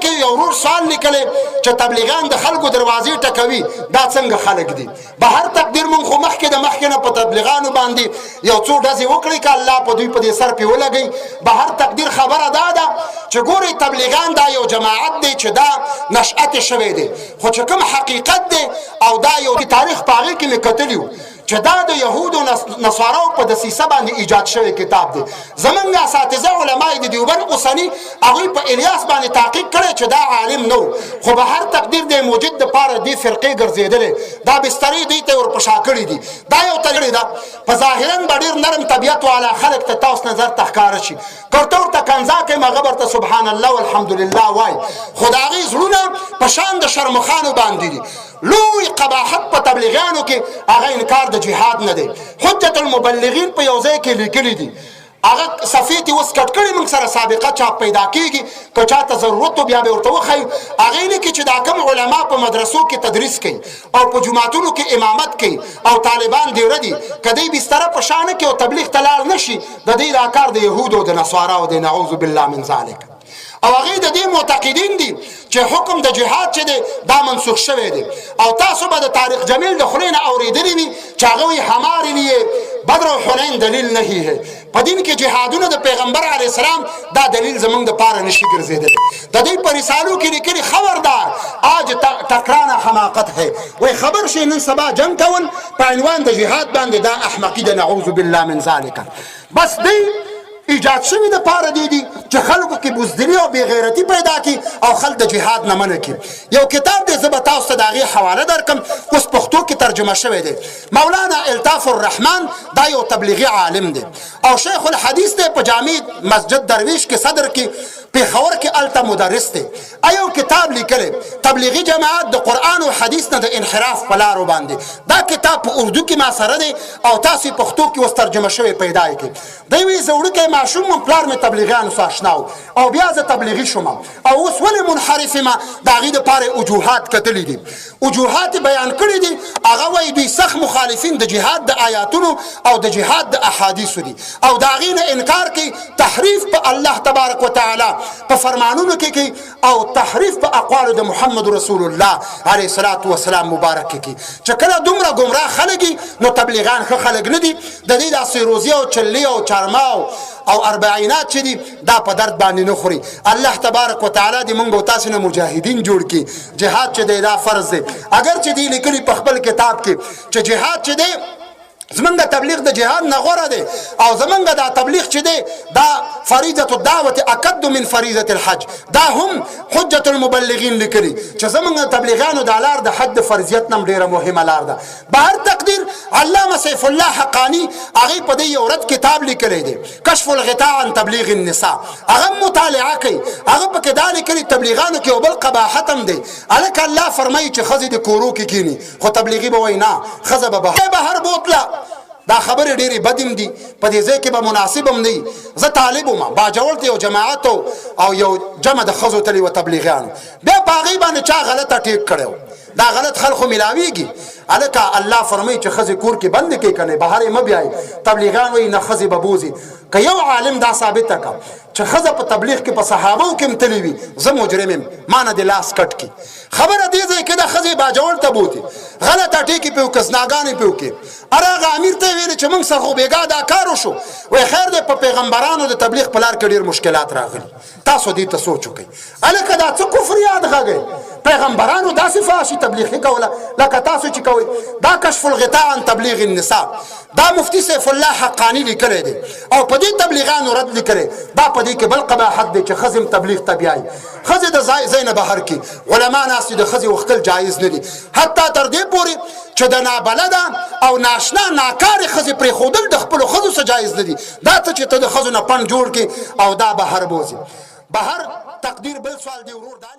کې یو ورور سوال لیکلی چې تبلیغان د خلکو دروازې ټکوي دا څنګه خلک دي بهر تقدیر مونږ خو مخکې د مخکې نه په تبلیغانو باندې یو څو ډزې وکړئ که الله په دوی په دې سر پې ولګوي بهر تقدیر خبره دا ده چې ګورئ تبلیغان دا یو جماعت دی چې دا نشأت شوی دی خو چې کوم حقیقت دی او دا یو تاریخ په هغې کې مې کتلي وو چې دا د یهودو نصاراو په دسیسه باندې ایجاد شوی کتاب دی زمونږ اساتذه علما د دیوبند اوسني هغوی په الیاس باندې تحقیق کړی چې دا عالم نه و خو به هر تقدیر دی موجود دپاره دې فرقې ګرځېدلې دا بسترې دوی ته ورپشا کړي دي دا یو تګړې ده په ظاهرا به ډېر نرم طبیعت والا خلک ته تاسو نظر ته ښکاره شي که ورته ورته کنځا کوي هغه به ورته سبحان الله والحمدلله وایي خو د هغې زړونه په شان د شرمخانو باندې دي لوی قباحت په تبلیغانو کې هغه انکار د جهاد نه دی حجت المبلغین په یو ځای کې لیکلي دي هغه صفحې ته اوس کټ کړي موږ سره سابقه چاپ پیدا کېږي که چاته ضرورت و بیا به ورته وښیو هغې لیکي چې دا کوم علما په مدرسو کې تدریس کوي او په جوماتونو کې امامت کوي او طالبان دیره دي که دوی بستره په شا نه کړي او تبلیغ ته لاړ نه شي د دوی دا کار د یهودو او د نصاراو دی نعوذ بالله من ذلک او هغې د دې معتقدین دي چې حکم د جهاد چې دی دا منسوخ شوی دی او تاسو به د طارق جمیل د خولې نه اورېدلي وي چې هغه وایي همارے لیے بدر و حنین دلیل نہیں ہے په دین کې جهادونه د پیغمبر علیه السلام دا دلیل زمونږ دپاره نشي ګرځېدلی د دوی په رسالو کې لیکلي خبردار آج تکرانه حماقت ہے وایي خبر شي نن سبا جنګ کول په عنوان د جهاد باندې دا احمقي ده نعوذ بالله من ذلک بس دی ایجاد شوی د پاره دی چې خلکو کې بزدلي او بېغیرتي پیدا کړي او خلک د جهاد نه منع کړي یو کتاب دی زه به تاسو ته د هغې حواله درکړم اوس پښتو کې ترجمه شوی دی مولانا الطاف الرحمن دا یو تبلیغي عالم دی او شیخ الحدیث دی په جامع مسجد درویش کې صدر کې پېښور کې هلته مدرس دی یو کتاب لیکلی تبلیغي جماعت د قرآن او حدیث نه د انحراف په لارو باندې دا کتاب په اردو کې ما سره دی او تاسو یې پښتو کې اوس ترجمه شوی پیدا یې کړي دی وایي زه وړوکی ماشوم وم پلار مې تبلیغیانو سره اشنا و او بیا زه تبلیغي شوم او اوس ولې منحرف یم د هغې دپاره وجوهات کتلي دي وجوهات یې بیان کړي دي هغه وایي دوی سخت مخالفین د جهاد د آیاتونو او د جهاد د احادیثو دي او د هغې نه انکار کوي تحریف په الله تبارک وتعالی په فرمانونو کې کوي او تحریف په اقوالو د محمد رسول الله علیه الصلاة والسلام مبارک کې کوي چې کله دومره ګمراه خلک نو تبلیغان ښه خلک نه دي د دې دا سیروزي او چلي او چارماو او اربعینات چې دي دا په درد باندې نه خوري الله تبارک وتعالی دې موږ او تاسو نه مجاهدین جوړ کړي جهاد چې دی دا فرض دی اگر چې دی لیکلي په خپل کتاب کې چې جهاد چې دی زمونږ تبلیغ د جهاد نه غوره دی او زمونږ دا تبلیغ چې دی دا فریضة الدعوة اکد من فریضة الحج دا هم حجت المبلغین لیکلي چې زمونږ تبلیغانو دا لار د حج د فرضیت نه هم ډېره مهمه لار ده بهر تقدیر علامه سیف الله حقانی هغې په دې یو رد کتاب لیکلی دی کشف الغطاء عن تبلیغ النساء هغه مطالعه کوي هغه پکې دا لیکلي تبلیغانو کې یو بل قباحت هم دی هلکه الله فرمایي چې ښځې د کورو کې کیني خو تبلیغي به وایي نه ښځه به بهر بوتله دا خبرې ډېرې بدیم دي په دې ځای کې به مناسب هم نه زه طالب وم باجوړ ته یو جماعت او یو جمع د ښځو تلي و تبلیغیانو بیا په هغې باندې چا غلطه ټیک کړی دا غلط خلکو میلاویږي هلکه الله فرمایي چې ښځې کور کې بندې کوي که نه بهر یې مه بیایي تبلیغان وایي نه ښځې به بوځي که یو عالم دا ثابته کړه چې ښځه په تبلیغ کې په صحابو کې هم تللی وي زه مجرم یم ما نه دې لاس کټ کړي خبره دې ځای کې ده ښځې باجوړ ته بوتې غلطه ټیکې پې وکړه زناګانې پې وکړې اره هغه امیر ته یې ویلې چې موږ سره خو بېګا دا کار وشو وایي خیر دی په پیغمبرانو د تبلیغ په لار کې ډېر مشکلات راغلي تاسو دې ته سوچ وکړئ هلکه دا څه کفریات غږی پیغمبرانو داسې فحاشي تبلیغ نه کوله لکه تاسو چې کوئ دا کشف الغطاء عن تبلیغ النساء دا مفتی سیف الله حقانی لیکلی دی او په دې تبلیغانو رد لیکلی دا په دې کې بل قباحت دی چې ښځې تبلیغ ته بیایي ښځې د ځای نه بهر کې علما ناست دي د ښځې وختل جایز نه دي حتی تر دې پورې چې د نابلده او ناشنا ناکارې ښځې پرېښودل د خپلو ښځو څه جایز نه دي دا څه چې ته د ښځو نه پنډ جوړ کړې او دا بهر بوځي بهر تقدیر بل سوال دی ورور دا